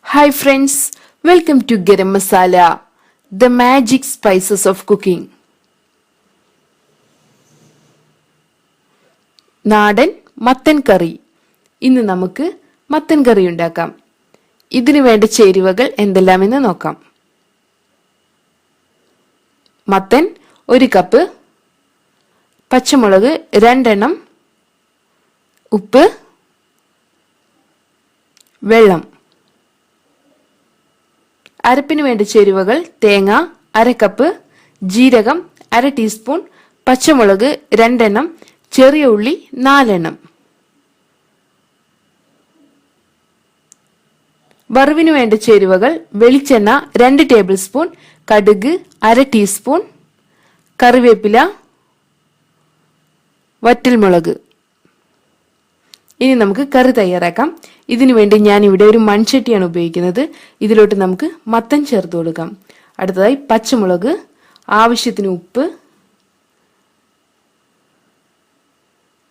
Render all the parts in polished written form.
Hi friends, welcome to Garam Masala, the magic spices of cooking. നാടൻ മത്തൻ കറി. ഇന്ന് നമുക്ക് മത്തൻ കറി ഉണ്ടാക്കാം. ഇതിനു വേണ്ട ചേരുവകൾ എന്തെല്ലാമെന്ന് നോക്കാം. മത്തൻ 1 കപ്പ്, പച്ചമുളക് 2 എണ്ണം, ഉപ്പ്, വെള്ളം. അരപ്പിന് വേണ്ട ചേരുവകൾ തേങ്ങ 1/2 കപ്പ്, ജീരകം 1/2 ടീസ്പൂൺ, പച്ചമുളക് 2 എണ്ണം, ചെറിയ ഉള്ളി 4 എണ്ണം. വറവിന് വേണ്ട ചേരുവകൾ വെളിച്ചെണ്ണ 2 ടേബിൾ സ്പൂൺ, കടുക് 1/2 ടീസ്പൂൺ, കറിവേപ്പില, വറ്റൽമുളക്. ഇനി നമുക്ക് കറി തയ്യാറാക്കാം. ഇതിനു വേണ്ടി ഞാൻ ഇവിടെ ഒരു മൺചട്ടിയാണ് ഉപയോഗിക്കുന്നത്. ഇതിലോട്ട് നമുക്ക് മത്തൻ ചേർത്ത് കൊടുക്കാം. അടുത്തതായി പച്ചമുളക്, ആവശ്യത്തിന് ഉപ്പ്,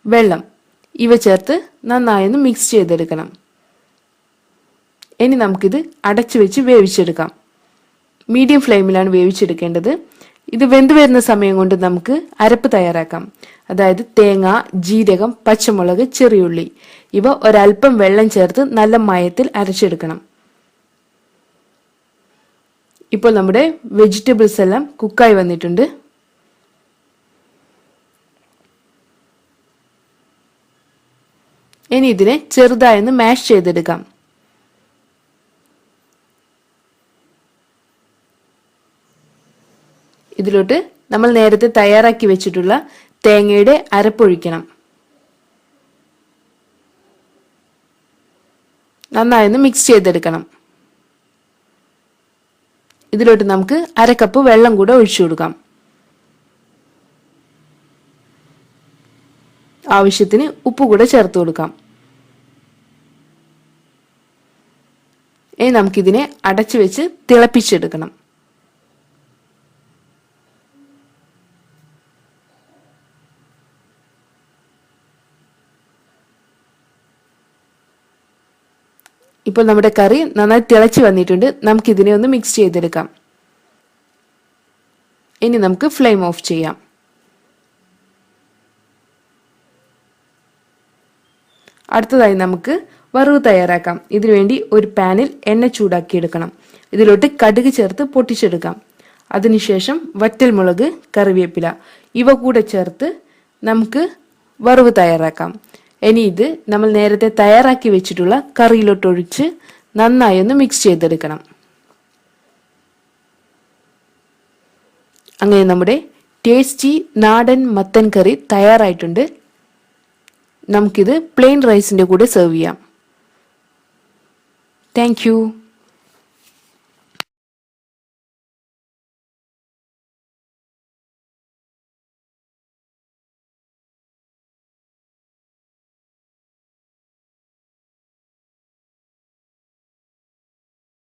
വെള്ളം ഇവ ചേർത്ത് നന്നായൊന്ന് മിക്സ് ചെയ്തെടുക്കണം. ഇനി നമുക്കിത് അടച്ചു വെച്ച് വേവിച്ചെടുക്കാം. മീഡിയം ഫ്ലെയിമിലാണ് വേവിച്ചെടുക്കേണ്ടത്. ഇത് വെന്ത് വരുന്ന സമയം കൊണ്ട് നമുക്ക് അരപ്പ് തയ്യാറാക്കാം. അതായത് തേങ്ങ, ജീരകം, പച്ചമുളക്, ചെറിയുള്ളി ഇവ ഒരൽപ്പം വെള്ളം ചേർത്ത് നല്ല മയത്തിൽ അരച്ചെടുക്കണം. ഇപ്പോൾ നമ്മുടെ വെജിറ്റബിൾസ് എല്ലാം കുക്കായി വന്നിട്ടുണ്ട്. ഇനി ഇതിനെ ചെറുതായൊന്ന് മാഷ് ചെയ്തെടുക്കാം. ഇതിലോട്ട് നമ്മൾ നേരത്തെ തയ്യാറാക്കി വെച്ചിട്ടുള്ള തേങ്ങയുടെ അരപ്പൊഴിക്കണം. നന്നായൊന്ന് മിക്സ് ചെയ്തെടുക്കണം. ഇതിലോട്ട് നമുക്ക് 1/2 കപ്പ് വെള്ളം കൂടെ ഒഴിച്ചു കൊടുക്കാം. ആവശ്യത്തിന് ഉപ്പ് കൂടെ ചേർത്ത് കൊടുക്കാം. ഇനി നമുക്കിതിനെ അടച്ചു വെച്ച് തിളപ്പിച്ചെടുക്കണം. ഇപ്പോൾ നമ്മുടെ കറി നന്നായി തിളച്ച് വന്നിട്ടുണ്ട്. നമുക്കിതിനെ ഒന്ന് മിക്സ് ചെയ്തെടുക്കാം. ഇനി നമുക്ക് ഫ്ലെയിം ഓഫ് ചെയ്യാം. അടുത്തതായി നമുക്ക് വറവ് തയ്യാറാക്കാം. ഇതിനുവേണ്ടി ഒരു പാനിൽ എണ്ണ ചൂടാക്കിയെടുക്കണം. ഇതിലോട്ട് കടുക് ചേർത്ത് പൊട്ടിച്ചെടുക്കാം. അതിനുശേഷം വറ്റൽമുളക്, കറിവേപ്പില ഇവ കൂടെ ചേർത്ത് നമുക്ക് വറവ് തയ്യാറാക്കാം. ഇനി ഇത് നമ്മൾ നേരത്തെ തയ്യാറാക്കി വെച്ചിട്ടുള്ള കറിയിലോട്ട് ഒഴിച്ച് നന്നായി ഒന്ന് മിക്സ് ചെയ്തെടുക്കണം. അങ്ങനെ നമ്മുടെ ടേസ്റ്റി നാടൻ മത്തൻ കറി തയ്യാറായിട്ടുണ്ട്. നമുക്കിത് പ്ലെയിൻ റൈസിന്റെ കൂടെ സെർവ് ചെയ്യാം. Thank you.